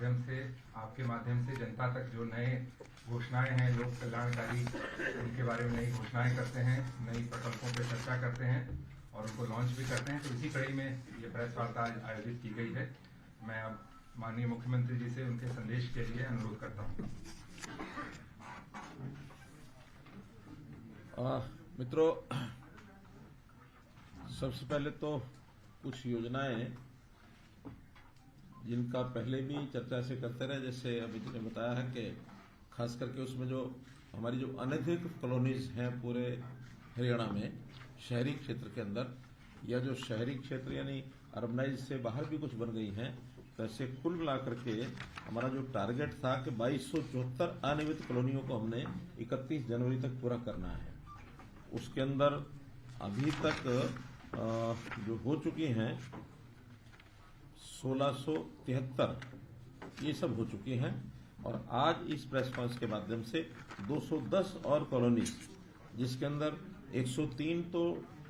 माध्यम से, आपके माध्यम से जनता तक जो नए घोषणाएं हैं, लोक कल्याणकारी, उनके बारे में नई घोषणाएं करते हैं, नई प्रकल्पों पर चर्चा करते हैं और उनको लॉन्च भी करते हैं। तो इसी कड़ी में ये प्रेस वार्ता आयोजित की गई है। मैं अब माननीय मुख्यमंत्री जी से उनके संदेश के लिए अनुरोध करता हूँ। मित्रों, सबसे पहले तो कुछ योजनाएं जिनका पहले भी चर्चा से करते रहे, जैसे अभी ने बताया है कि खास करके उसमें जो हमारी जो अनधिकृत कॉलोनीज हैं पूरे हरियाणा में, शहरी क्षेत्र के अंदर, या जो शहरी क्षेत्र यानी अर्बनाइज से बाहर भी कुछ बन गई हैं, तो ऐसे कुल मिलाकर के हमारा जो टारगेट था कि 2274 अनियमित कॉलोनियों को हमने 31 जनवरी तक पूरा करना है। उसके अंदर अभी तक जो हो चुकी हैं 1673 ये सब हो चुकी हैं, और आज इस प्रेस कॉन्फ्रेंस के माध्यम से 210 और कॉलोनीज, जिसके अंदर 103 तो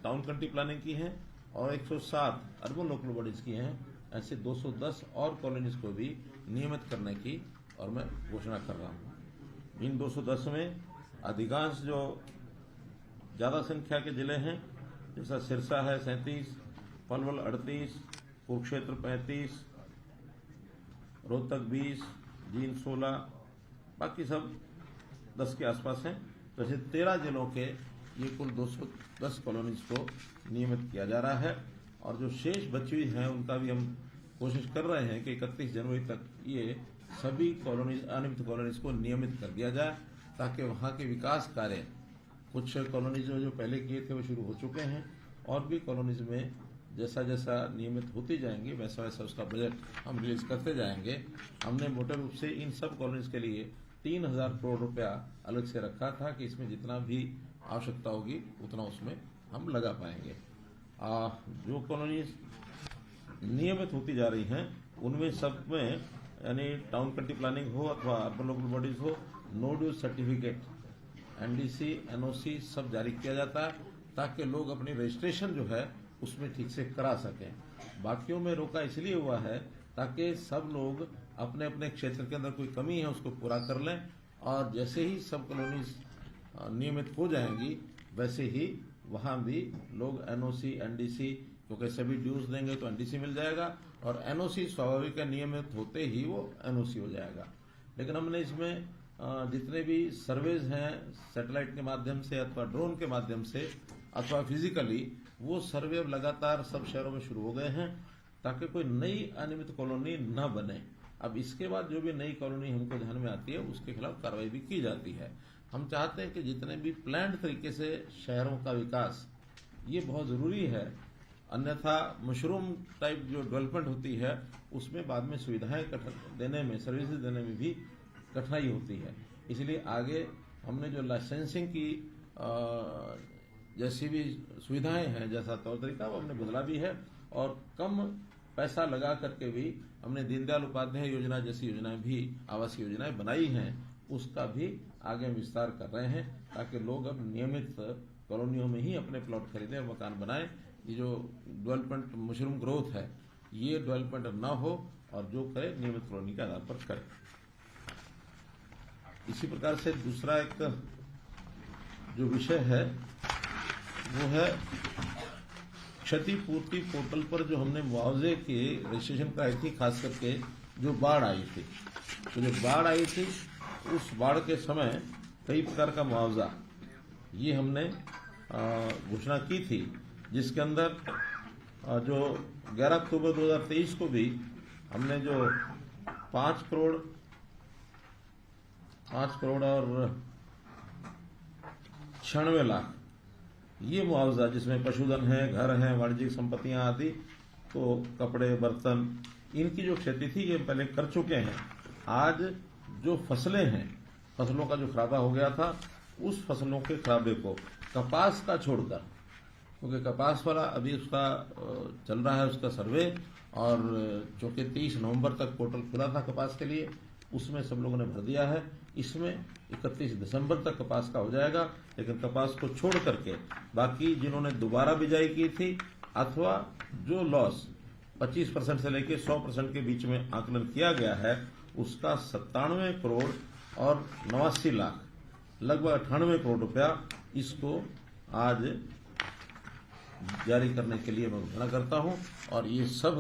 टाउन कंट्री प्लानिंग की हैं और 107 अर्बन लोकल बॉडीज की हैं, ऐसे 210 और कॉलोनीज को भी नियमित करने की और मैं घोषणा कर रहा हूं। इन 210 में अधिकांश जो ज्यादा संख्या के जिले हैं, जैसा सिरसा है 37, पलवल 38, कुरुक्षेत्र 35, रोहतक 20, जींद 16, बाकी सब 10 के आसपास हैं। तो ऐसे 13 जिलों के ये कुल 210 कॉलोनीज को नियमित किया जा रहा है, और जो शेष बची हुई हैं उनका भी हम कोशिश कर रहे हैं कि 31 जनवरी तक ये सभी कॉलोनीज, अनियमित कॉलोनीज को नियमित कर दिया जाए, ताकि वहां के विकास कार्य, कुछ कॉलोनीज जो पहले किए थे वो शुरू हो चुके हैं, और भी कॉलोनीज में जैसा जैसा नियमित होती जाएंगी वैसा वैसा उसका बजट हम रिलीज करते जाएंगे। हमने मोटे रूप से इन सब कॉलोनीज के लिए 3000 करोड़ रुपया अलग से रखा था कि इसमें जितना भी आवश्यकता होगी उतना उसमें हम लगा पाएंगे। जो कॉलोनीज नियमित होती जा रही हैं उनमें सब में, यानी टाउन कंट्री प्लानिंग हो अथवा अर्बन लोकल बॉडीज हो, no dues certificate, NDC, NOC सब जारी किया जाता है, ताकि लोग अपनी रजिस्ट्रेशन जो है उसमें ठीक से करा सकें। बाकियों में रोका इसलिए हुआ है ताकि सब लोग अपने अपने क्षेत्र के अंदर कोई कमी है उसको पूरा कर लें, और जैसे ही सब कॉलोनीज नियमित हो जाएंगी वैसे ही वहां भी लोग एनओसी, एनडीसी, क्योंकि सभी ड्यूज देंगे तो एनडीसी मिल जाएगा, और एनओसी स्वाभाविक है नियमित होते ही वो एनओसी हो जाएगा। लेकिन हमने इसमें जितने भी सर्वेज हैं सैटेलाइट के माध्यम से अथवा ड्रोन के माध्यम से अथवा फिजिकली, वो सर्वे अब लगातार सब शहरों में शुरू हो गए हैं, ताकि कोई नई अनियमित कॉलोनी न बने। अब इसके बाद जो भी नई कॉलोनी हमको ध्यान में आती है उसके खिलाफ कार्रवाई भी की जाती है। हम चाहते हैं कि जितने भी प्लान्ड तरीके से शहरों का विकास, ये बहुत जरूरी है, अन्यथा मशरूम टाइप जो डेवलपमेंट होती है उसमें बाद में सुविधाएं देने में, सर्विसेज देने में भी कठिनाई होती है। इसलिए आगे हमने जो लाइसेंसिंग की जैसी भी सुविधाएं हैं, जैसा तौर तरीका वो हमने बदला भी है, और कम पैसा लगा करके भी हमने दीनदयाल उपाध्याय योजना जैसी योजनाएं भी, आवासीय योजनाएं बनाई हैं, उसका भी आगे विस्तार कर रहे हैं, ताकि लोग अब नियमित कॉलोनियों में ही अपने प्लॉट खरीदें और मकान बनाएं। ये जो डेवलपमेंट, मशरूम ग्रोथ है, ये डेवलपमेंट न हो, और जो करे नियमित कॉलोनी के आधार पर करे। इसी प्रकार से दूसरा एक जो विषय है वो है क्षतिपूर्ति पोर्टल पर जो हमने मुआवजे के रजिस्ट्रेशन कराई थी, खास करके जो बाढ़ आई थी। तो जो बाढ़ आई थी उस बाढ़ के समय कई प्रकार का मुआवजा ये हमने घोषणा की थी, जिसके अंदर जो 11 अक्टूबर 2023 को भी हमने जो 5 करोड़ और 96 लाख ये मुआवजा, जिसमें पशुधन है, घर है, वाणिज्यिक संपत्तियां आदि, तो कपड़े, बर्तन, इनकी जो क्षति थी ये पहले कर चुके हैं। आज जो फसलें हैं, फसलों का जो खराबा हो गया था, उस फसलों के खराबे को कपास का छोड़कर, क्योंकि कपास वाला अभी उसका चल रहा है उसका सर्वे, और जो कि 30 नवंबर तक पोर्टल खुला था कपास के लिए, उसमें सब लोगों ने भर दिया है। इसमें 31 दिसंबर तक कपास का हो जाएगा, लेकिन कपास को छोड़ करके बाकी जिन्होंने दोबारा बिजाई की थी अथवा जो लॉस 25% से लेकर 100% के बीच में आकलन किया गया है, उसका 97 करोड़ और 89 लाख लगभग 98 करोड़ रुपया इसको आज जारी करने के लिए मैं घोषणा करता हूं। और ये सब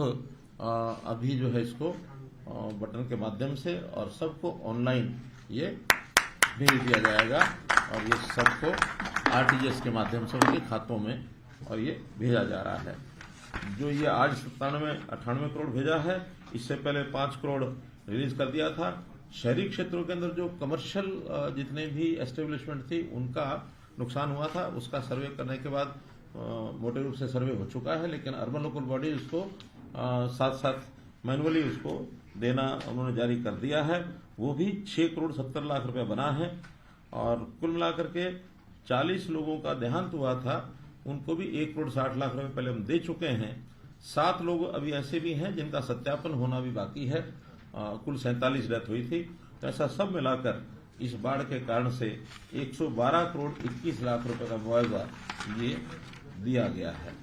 अभी जो है इसको बटन के माध्यम से और सबको ऑनलाइन ये भेज दिया जाएगा और ये सबको आरटीजीएस के माध्यम से उनके खातों में और ये भेजा जा रहा है। जो ये आज 98 करोड़ भेजा है, इससे पहले 5 करोड़ रिलीज कर दिया था। शहरी क्षेत्रों के अंदर जो कमर्शियल जितने भी एस्टेब्लिशमेंट थी उनका नुकसान हुआ था, उसका सर्वे करने के बाद मोटे रूप से सर्वे हो चुका है, लेकिन अर्बन लोकल बॉडी उसको साथ साथ मैनुअली उसको देना उन्होंने जारी कर दिया है। वो भी 6 करोड़ 70 लाख रुपया बना है और कुल मिलाकर के 40 लोगों का देहांत हुआ था, उनको भी 1 करोड़ 60 लाख रुपए पहले हम दे चुके हैं। 7 लोग अभी ऐसे भी हैं जिनका सत्यापन होना भी बाकी है। कुल 47 डेथ हुई थी। तो ऐसा सब मिलाकर इस बाढ़ के कारण से 112 करोड़ 21 लाख रुपए का मुआवजा ये दिया गया है।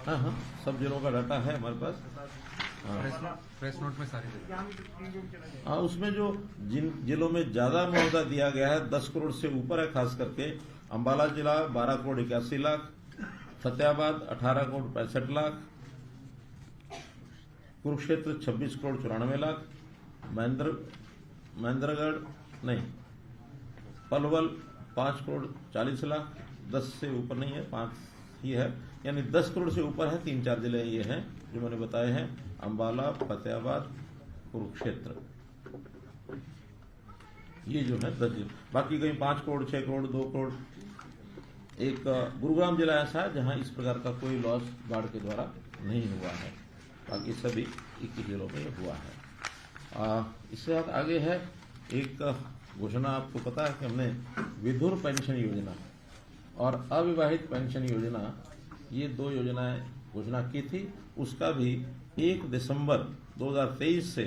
हाँ, सब जिलों का डाटा है हमारे पास। प्रेस नोट में सारी हाँ, उसमें जो जिन जिलों में ज्यादा मुआवजा दिया गया है 10 करोड़ से ऊपर है, खास करके अंबाला जिला 12 करोड़ 81 लाख, फतेहाबाद 18 करोड़ 65 लाख, कुरुक्षेत्र 26 करोड़ 94 लाख, पलवल 5 करोड़ 40 लाख, 10 से ऊपर नहीं है, 5 ही है, यानी 10 करोड़ से ऊपर है। 3-4 जिले ये हैं जो मैंने बताए हैं, अंबाला, फतेहाबाद, कुरुक्षेत्र, ये जो है 10 जिले। बाकी कहीं 5 करोड़ 6 करोड़ 2 करोड़। एक गुरुग्राम जिला ऐसा है जहां इस प्रकार का कोई लॉस बाढ़ के द्वारा नहीं हुआ है, बाकी सभी 21 जिलों में हुआ है। इससे आगे है एक घोषणा, आपको पता है कि हमने विधुर पेंशन योजना और अविवाहित पेंशन योजना, ये 2 योजनाएं घोषणा की थी। उसका भी 1 दिसंबर 2023 से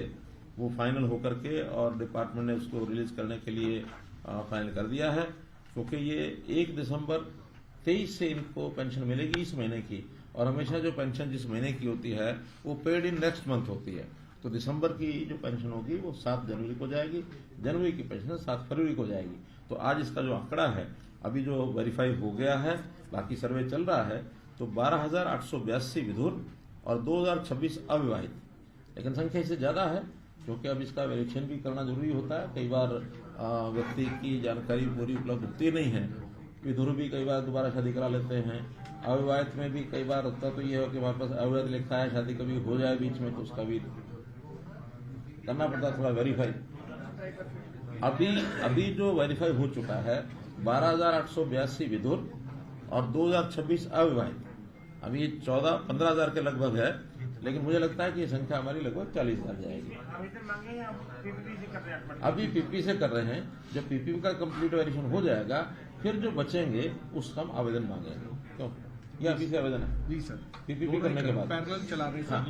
वो फाइनल होकर के और डिपार्टमेंट ने उसको रिलीज करने के लिए फाइनल कर दिया है, क्योंकि ये 1 दिसंबर 23 से इनको पेंशन मिलेगी इस महीने की, और हमेशा जो पेंशन जिस महीने की होती है वो पेड इन नेक्स्ट मंथ होती है। तो दिसंबर की जो पेंशन होगी वो 7 जनवरी को जाएगी, जनवरी की पेंशन 7 फरवरी को जाएगी। तो आज इसका जो आंकड़ा है अभी जो वेरीफाई हो गया है, बाकी सर्वे चल रहा है, तो 12,882 विधुर और 2,026 अविवाहित। लेकिन संख्या इससे ज्यादा है क्योंकि अब इसका वेरिफिकेशन भी करना जरूरी होता है। कई बार व्यक्ति की जानकारी पूरी उपलब्ध होती नहीं है। विधुर भी कई बार दोबारा शादी करा लेते हैं, अविवाहित में भी कई बार होता तो ये हो कि हमारे पास अविवाहित लिखा है, शादी कभी हो जाए बीच में तो उसका भी करना पड़ता थोड़ा वेरीफाई। अभी जो वेरीफाई हो चुका है 12,882 विधुर और 2,026 अविवाहित। अभी ये 15,000 के लगभग है, लेकिन मुझे लगता है कि ये संख्या हमारी लगभग 40,000 जाएगी। अभी पीपी से कर रहे हैं, जब पीपी का कंप्लीट वेरिफिकेशन हो जाएगा फिर जो बचेंगे उसका हम आवेदन मांगेंगे। क्यों ये अभी से आवेदन है? जी सर, पीपीपी करने के बाद पैरेलल चला रहे हाँ।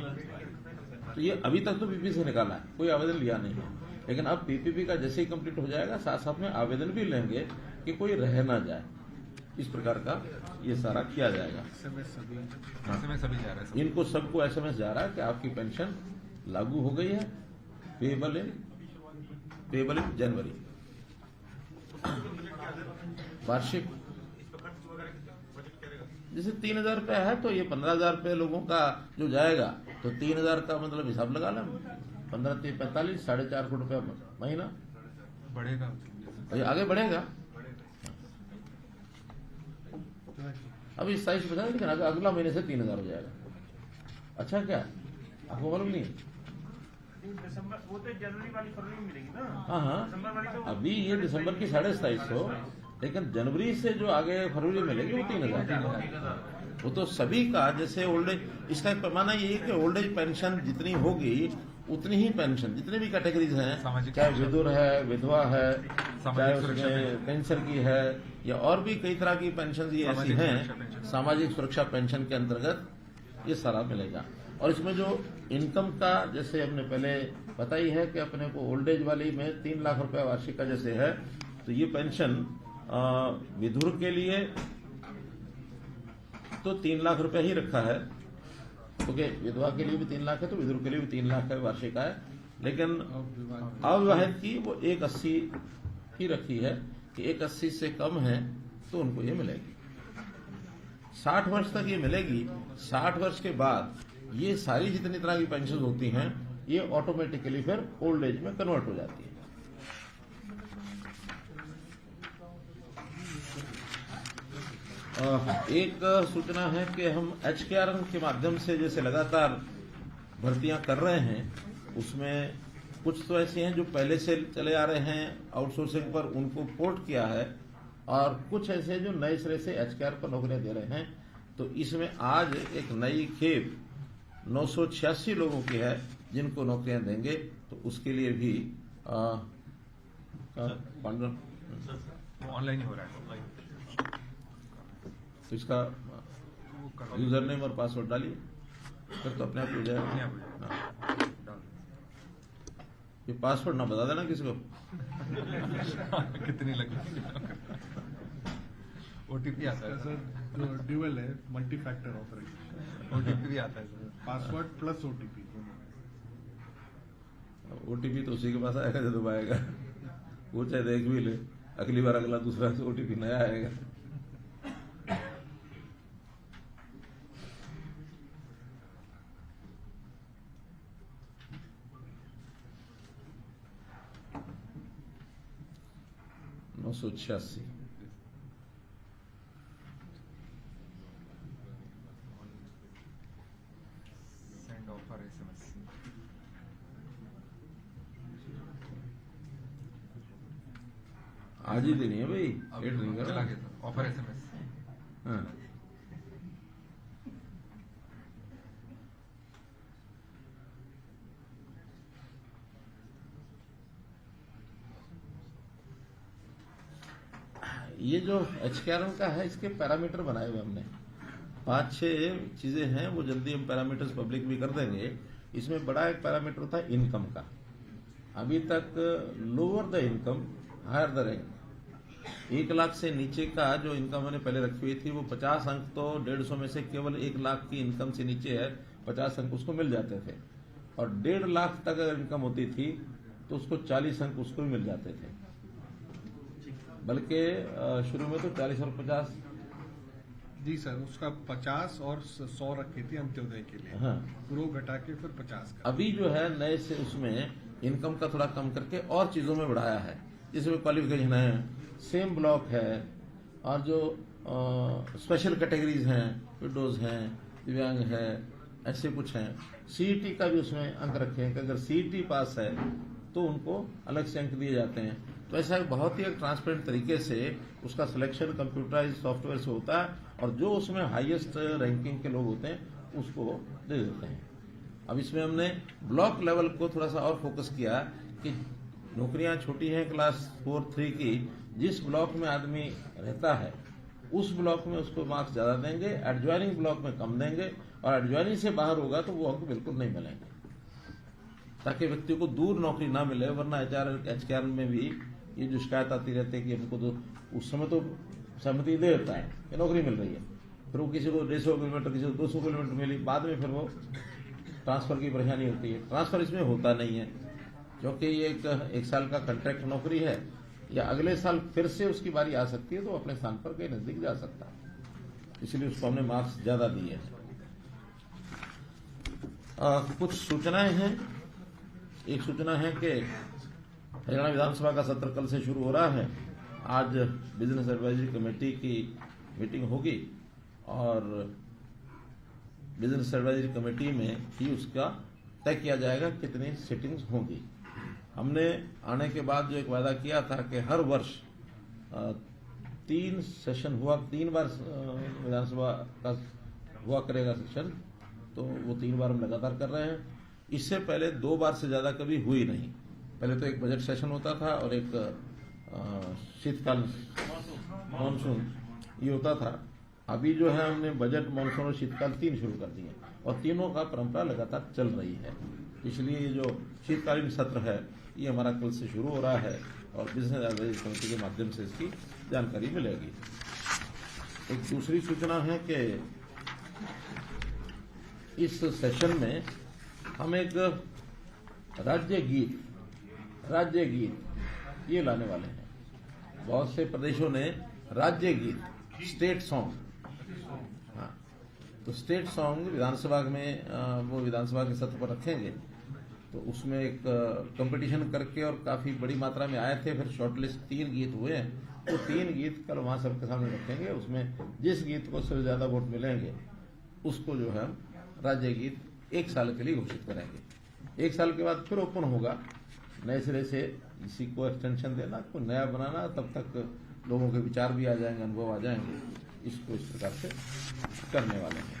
तो ये अभी तक तो पीपी से निकाला है, कोई आवेदन लिया नहीं है, लेकिन अब पीपीपी का जैसे ही कंप्लीट हो जाएगा साथ साथ में आवेदन भी लेंगे कि कोई रह ना जाए। इस प्रकार का ये सारा किया जाएगा। एसएमएस सभी जा रहे हैं। इनको सबको एसएमएस जा रहा है कि आपकी पेंशन लागू हो गई है, पेबल इन जनवरी। वार्षिक जैसे 3,000 रुपये है तो ये 15,000 रुपये लोगों का जो जाएगा, तो 3,000 का मतलब हिसाब लगा लें, 15 3 45 4.5 करोड़ रुपया महीना बढ़ेगा, ये आगे बढ़ेगा। अभी 27 बचा, लेकिन अगला महीने से 3,000 हो जाएगा। अच्छा, क्या आपको मालूम नहीं? दिसंबर वो तो जनवरी वाली फरवरी में मिलेगी ना। हाँ, अभी ये दिसंबर की 2,250, लेकिन जनवरी से जो आगे फरवरी में मिलेगी वो 3,000। वो तो सभी का, जैसे ओल्ड एज, इसका एक पैमाना ये है कि ओल्ड एज पेंशन जितनी होगी उतनी ही पेंशन जितने भी कैटेगरीज हैं, चाहे विधुर है, विधवा है, चाहे उसमें कैंसर की है या और भी कई तरह की पेंशन ये ऐसी हैं, सामाजिक सुरक्षा पेंशन के अंतर्गत ये सारा मिलेगा। और इसमें जो इनकम का, जैसे हमने पहले पता ही है कि अपने को ओल्ड एज वाली में 3 लाख रुपए वार्षिक का जैसे है, तो ये पेंशन विधुर के लिए तो 3 लाख रुपए ही रखा है, क्योंकि विधवा के लिए भी 3 लाख है तो विधुर के लिए भी 3 लाख है वार्षिक है। लेकिन अविवाहित की वो 180 ही रखी है कि 180 से कम है तो उनको ये मिलेगी। 60 वर्ष तक ये मिलेगी। 60 वर्ष के बाद ये सारी जितनी तरह की पेंशन होती हैं ये ऑटोमेटिकली फिर ओल्ड एज में कन्वर्ट हो जाती है। एक सूचना है कि हम HKRN के माध्यम से जैसे लगातार भर्तियां कर रहे हैं, उसमें कुछ तो ऐसे हैं जो पहले से चले आ रहे हैं आउटसोर्सिंग पर, उनको पोर्ट किया है, और कुछ ऐसे जो नए सिरे से HKR पर नौकरियां दे रहे हैं। तो इसमें आज एक नई खेप 986 लोगों की है जिनको नौकरियां देंगे, तो उसके लिए भी ऑनलाइन ही हो रहा है। तो इसका यूजर नेम और पासवर्ड डालिए, फिर तो अपने आप हो जाएगा। ये पासवर्ड ना बता देना किसी को। कितनी लगी OTP आता है सर, जो ड्यूअल है, मल्टी फैक्टर ऑथराइजेशन, OTP भी आता है sir. Password plus OTP। OTP तो उसी के पास आएगा जो दबाएगा, वो चाहे देख भी ले, अगली बार अगला दूसरा OTP नया आएगा। नौ सौ 86 सेंड ऑफर SMS आज ही देनी है भाई, लेट नहीं चला करना। गया सर, ऑफर SMS। हाँ। ये जो HKRN का है, इसके पैरामीटर बनाए हुए हमने 5-6 चीजें हैं, वो जल्दी हम पैरामीटर्स पब्लिक भी कर देंगे। इसमें बड़ा एक पैरामीटर था इनकम का। अभी तक lower the income higher the rank, 1 lakh से नीचे का जो इनकम मैंने पहले रखी हुई थी वो 50 अंक, तो 150 में से केवल 1 लाख की इनकम से नीचे है 50 अंक उसको मिल जाते थे, और 1.5 लाख तक अगर इनकम होती थी तो उसको 40 अंक उसको भी मिल जाते थे। बल्कि शुरू में तो 40 और 50। जी सर, उसका 50 और 100 रखी थी अंत्योदय के लिए। हाँ। ग्रो घटा के फिर 50 का। अभी जो है नए से उसमें इनकम का थोड़ा कम करके और चीजों में बढ़ाया है, जिसमें क्वालिफिकेशन है, सेम ब्लॉक है, और जो स्पेशल कैटेगरीज हैं, विडोज हैं, दिव्यांग है, ऐसे कुछ हैं। CET का भी उसमें अंक रखे हैं कि अगर CET पास है तो उनको अलग से अंक दिए जाते हैं। तो ऐसा बहुत ही एक ट्रांसपेरेंट तरीके से उसका सिलेक्शन कंप्यूटराइज सॉफ्टवेयर से होता है, और जो उसमें हाईएस्ट रैंकिंग के लोग होते हैं उसको दे देते हैं। अब इसमें हमने ब्लॉक लेवल को थोड़ा सा और फोकस किया कि नौकरियां छोटी हैं क्लास 4-3 की, जिस ब्लॉक में आदमी रहता है उस ब्लॉक में उसको मार्क्स ज्यादा देंगे, एडजॉइनिंग ब्लॉक में कम देंगे, और एडजॉइनिंग से बाहर होगा तो वो अंक बिल्कुल नहीं मिलेंगे, ताकि व्यक्ति को दूर नौकरी ना मिले। वरना HKRN में भी ये जो शिकायत आती रहती है कि हमको तो उस समय तो सहमति दे देता है कि नौकरी मिल रही है, फिर वो किसी को 150 किलोमीटर, किसी को 200 किलोमीटर मिली, बाद में फिर वो ट्रांसफर की परेशानी होती है। ट्रांसफर इसमें होता नहीं है, क्योंकि ये एक साल का कॉन्ट्रैक्ट नौकरी है, या अगले साल फिर से उसकी बारी आ सकती है तो अपने स्थान पर कहीं नजदीक जा सकता है, इसलिए उसको हमने मार्क्स ज्यादा दिए हैं। कुछ सूचनाएं हैं। एक सूचना है कि हरियाणा विधानसभा का सत्र कल से शुरू हो रहा है। आज बिजनेस एडवाइजरी कमेटी की मीटिंग होगी, और बिजनेस एडवाइजरी कमेटी में ही उसका तय किया जाएगा कितनी सिटिंग्स होंगी। हमने आने के बाद जो एक वादा किया था कि हर वर्ष 3 सेशन हुआ, 3 बार विधानसभा का हुआ करेगा सेशन, तो वो 3 बार हम लगातार कर रहे हैं। इससे पहले 2 बार से ज्यादा कभी हुई नहीं। पहले तो एक बजट सेशन होता था और एक शीतकाल मानसून ये होता था। अभी जो है हमने बजट, मानसून और शीतकाल 3 शुरू कर दिए, और तीनों का परंपरा लगातार चल रही है। इसलिए ये जो शीतकालीन सत्र है ये हमारा कल से शुरू हो रहा है और बिजनेस एडवाइजरी कमेटी के माध्यम से इसकी जानकारी मिलेगी। एक दूसरी सूचना है कि इस सेशन में हम एक राज्य गीत ये लाने वाले हैं। बहुत से प्रदेशों ने राज्य गीत स्टेट सॉन्ग, हाँ, तो स्टेट सॉन्ग विधानसभा में वो विधानसभा के सत्र पर रखेंगे। तो उसमें एक कंपटीशन करके और काफी बड़ी मात्रा में आए थे, फिर शॉर्टलिस्ट 3 गीत हुए हैं। तो 3 गीत कल वहां सबके सामने रखेंगे। उसमें जिस गीत को सबसे ज्यादा वोट मिलेंगे उसको जो है राज्य गीत 1 साल के लिए घोषित करेंगे। 1 साल के बाद फिर ओपन होगा, नए सिरे से इसी को एक्सटेंशन देना, कोई नया बनाना, तब तक लोगों के विचार भी आ जाएंगे, अनुभव आ जाएंगे। इसको इस प्रकार से करने वाले हैं।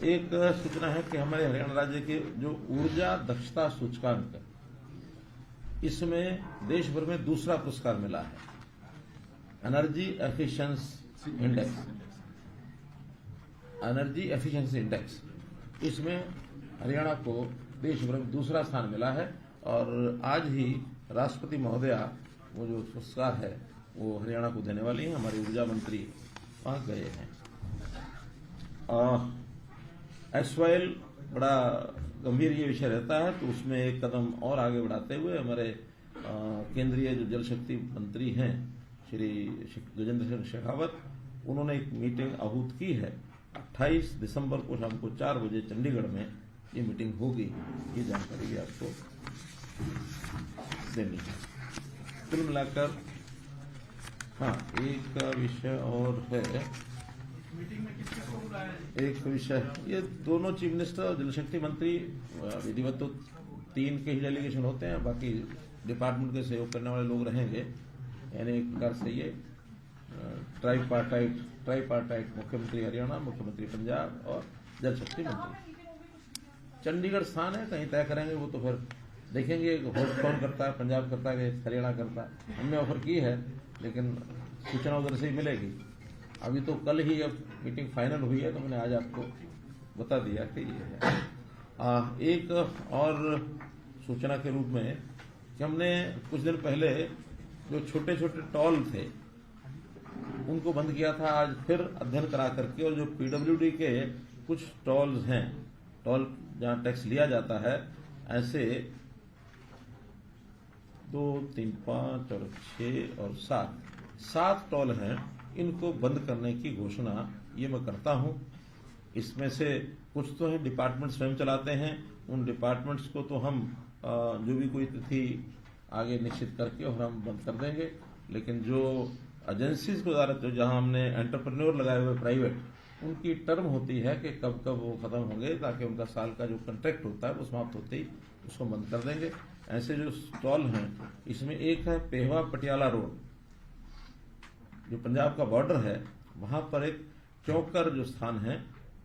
एक सूचना है कि हमारे हरियाणा राज्य के जो ऊर्जा दक्षता सूचकांक, इसमें देश भर में दूसरा पुरस्कार मिला है, एनर्जी एफिशिएंसी इंडेक्स। इसमें हरियाणा को देश भर में दूसरा स्थान मिला है और आज ही राष्ट्रपति महोदया वो जो पुरस्कार है वो हरियाणा को देने वाली है। हमारे ऊर्जा मंत्री वहां गए हैं। एसवाइल बड़ा गंभीर ये विषय रहता है, तो उसमें एक कदम और आगे बढ़ाते हुए हमारे केंद्रीय जो जल शक्ति मंत्री हैं श्री गजेंद्र सिंह शेखावत, उन्होंने एक मीटिंग आहूत की है। 28 दिसंबर को शाम को 4 बजे चंडीगढ़ में ये मीटिंग होगी। ये जानकारी भी आपको देनी है। कुल मिलाकर हाँ, एक विषय और है, एक विषय, ये दोनों चीफ मिनिस्टर और जल शक्ति मंत्री विधिवत तो 3 के ही डेलीगेशन होते हैं, बाकी डिपार्टमेंट के सहयोग करने वाले लोग रहेंगे। यानी एक प्रकार से ये ट्राईपार्टाइट मुख्यमंत्री हरियाणा, मुख्यमंत्री पंजाब और जल शक्ति मंत्री। चंडीगढ़ स्थान है, कहीं तय करेंगे वो तो फिर देखेंगे होस्ट कौन करता है, पंजाब करता है कि हरियाणा करता है। हमने ऑफर की है लेकिन सूचना उधर से ही मिलेगी। अभी तो कल ही अब मीटिंग फाइनल हुई है, तो मैंने आज आपको बता दिया कि ये है। एक और सूचना के रूप में कि हमने कुछ दिन पहले जो छोटे छोटे टॉल थे उनको बंद किया था, आज फिर अध्ययन करा करके, और जो पीडब्ल्यूडी के कुछ टॉल्स हैं, टॉल जहां टैक्स लिया जाता है, ऐसे 2, 3, 5 और 6 और 7 टॉल हैं, इनको बंद करने की घोषणा ये मैं करता हूं। इसमें से कुछ तो है डिपार्टमेंट स्वयं चलाते हैं, उन डिपार्टमेंट्स को तो हम जो भी कोई तिथि आगे निश्चित करके और हम बंद कर देंगे। लेकिन जो एजेंसीज को जो जहां हमने एंटरप्रेन्योर लगाए हुए प्राइवेट, उनकी टर्म होती है कि कब कब वो खत्म होंगे, ताकि उनका साल का जो कॉन्ट्रैक्ट होता है वो समाप्त होते ही उसको बंद कर देंगे। ऐसे जो स्टॉल हैं, इसमें एक है पेहवा पटियाला रोड, जो पंजाब का बॉर्डर है, वहां पर एक चौकर जो स्थान है,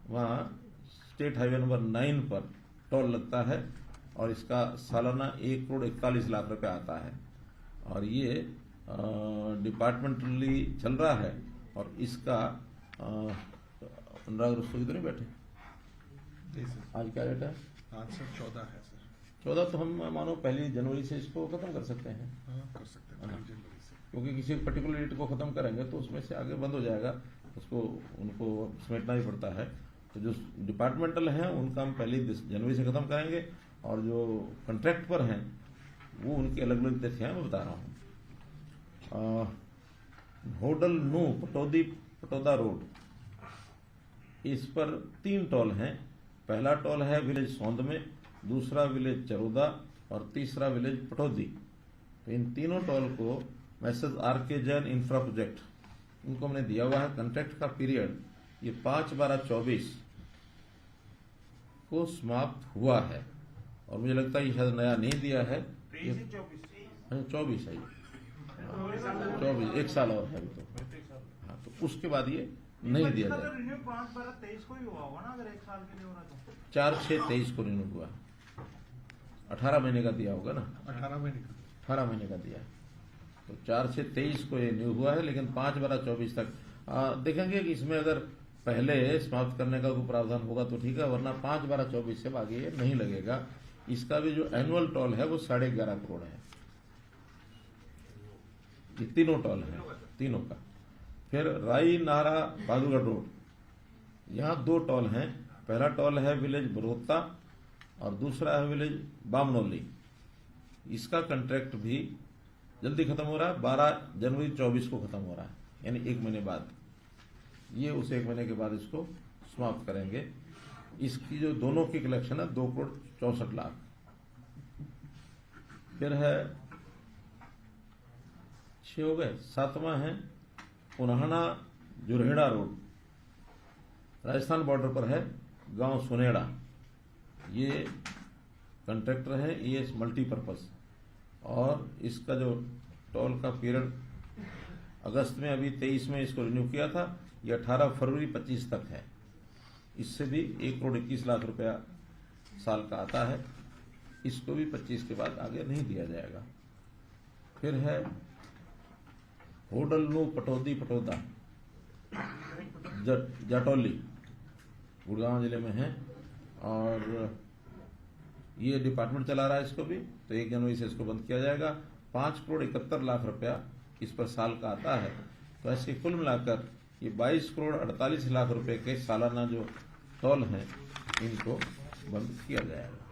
वहां स्टेट हाईवे नंबर 9 पर टोल लगता है और इसका सालाना 1,41,00,000 रुपए आता है। और ये डिपार्टमेंटली चल रहा है और इसका अनुराग रस्तोगी तो नहीं बैठे? आज क्या रेट है? आज सर 14 है सर। 14 तो हम मानो 1 जनवरी से इसको खत्म कर सकते हैं। कर सकते हैं 1 जनवरी से, क्योंकि किसी पर्टिकुलर डेट को खत्म करेंगे तो उसमें से आगे बंद हो जाएगा, उसको उनको समेटना ही पड़ता है। तो जो डिपार्टमेंटल हैं उनका हम 1 जनवरी से खत्म करेंगे, और जो कॉन्ट्रैक्ट पर हैं वो उनकी अलग अलग तिथियां मैं बता रहा हूँ। होडल नू पटौदा रोड, इस पर 3 टोल हैं। पहला टोल है विलेज सौंद में, दूसरा विलेज चरोदा और तीसरा विलेज पटौदी। तो इन तीनों टोल को message RK Jain infra project, इनको हमने दिया हुआ है। कॉन्ट्रैक्ट का पीरियड ये 5/12/24 को समाप्त हुआ है, और मुझे लगता है ये शायद नया नहीं दिया है। 24 है, 24 1 साल और है अभी तो। हाँ, तो उसके बाद ये नहीं दिया जाएगा। 5/12/23 को ही हुआ होगा ना, अगर 1 साल के लिए हो रहा तो 4/6/23 को रिन्यू हुआ। 18 महीने का दिया होगा ना? 18 महीने का 18 महीने का दिया है, तो 4/6/23 को ये रिन्यू हुआ है। लेकिन 5/12/24 तक देखेंगे कि इसमें अगर पहले समाप्त करने का कोई प्रावधान होगा तो ठीक है, वरना 5/12/24 से आगे ये नहीं लगेगा। इसका भी जो एनुअल टोल है वो 11.5 करोड़ है। ये तीनों टोल है, तीनों का। फिर राई नाहरा बादुगढ़ रोड, यहाँ 2 टोल हैं। पहला टोल है विलेज बरोत्ता और दूसरा है विलेज बामनोली। इसका कॉन्ट्रैक्ट भी जल्दी खत्म हो रहा है, 12 जनवरी 24 को खत्म हो रहा है, यानी 1 महीने बाद। ये उस 1 महीने के बाद इसको समाप्त करेंगे। इसकी जो दोनों की कलेक्शन है 2,64,00,000। फिर है 6 हो गए। 7वां है पुनहना जुरहेड़ा रोड, राजस्थान बॉर्डर पर है, गांव सुनेड़ा। ये कॉन्ट्रैक्टर है ES मल्टीपर्पज, और इसका जो टोल का पीरियड अगस्त में, अभी 23 में इसको रिन्यू किया था, ये 18 फरवरी 25 तक है। इससे भी 1,21,00,000 रुपया साल का आता है। इसको भी 25 के बाद आगे नहीं दिया जाएगा। फिर है होडलनू पटौदी पटौदा जाटौली, गुड़गांव जिले में है, और ये डिपार्टमेंट चला रहा है इसको भी, तो 1 जनवरी से इसको बंद किया जाएगा। 5,71,00,000 रुपया इस पर साल का आता है। तो ऐसे कुल मिलाकर ये 22,48,00,000 रुपए के सालाना जो टोल हैं, इनको बंद किया जाएगा।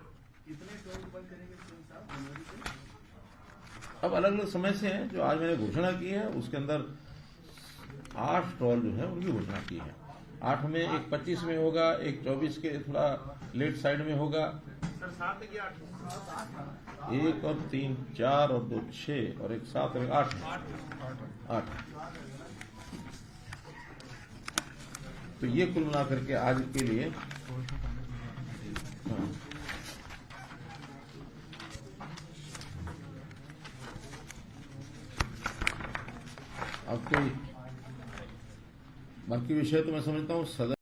अब अलग अलग समय से हैं। जो आज मैंने घोषणा की है उसके अंदर 8 टोल जो है उनकी घोषणा की है। 8 में, एक 25 में होगा, एक 24 के थोड़ा लेट साइड में होगा। 1 और 3 4 और 2 6 और एक 7 और एक 8। तो ये कुल मिलाकर के आज के लिए अब कोई बाकी विषय तो मैं समझता हूँ सदन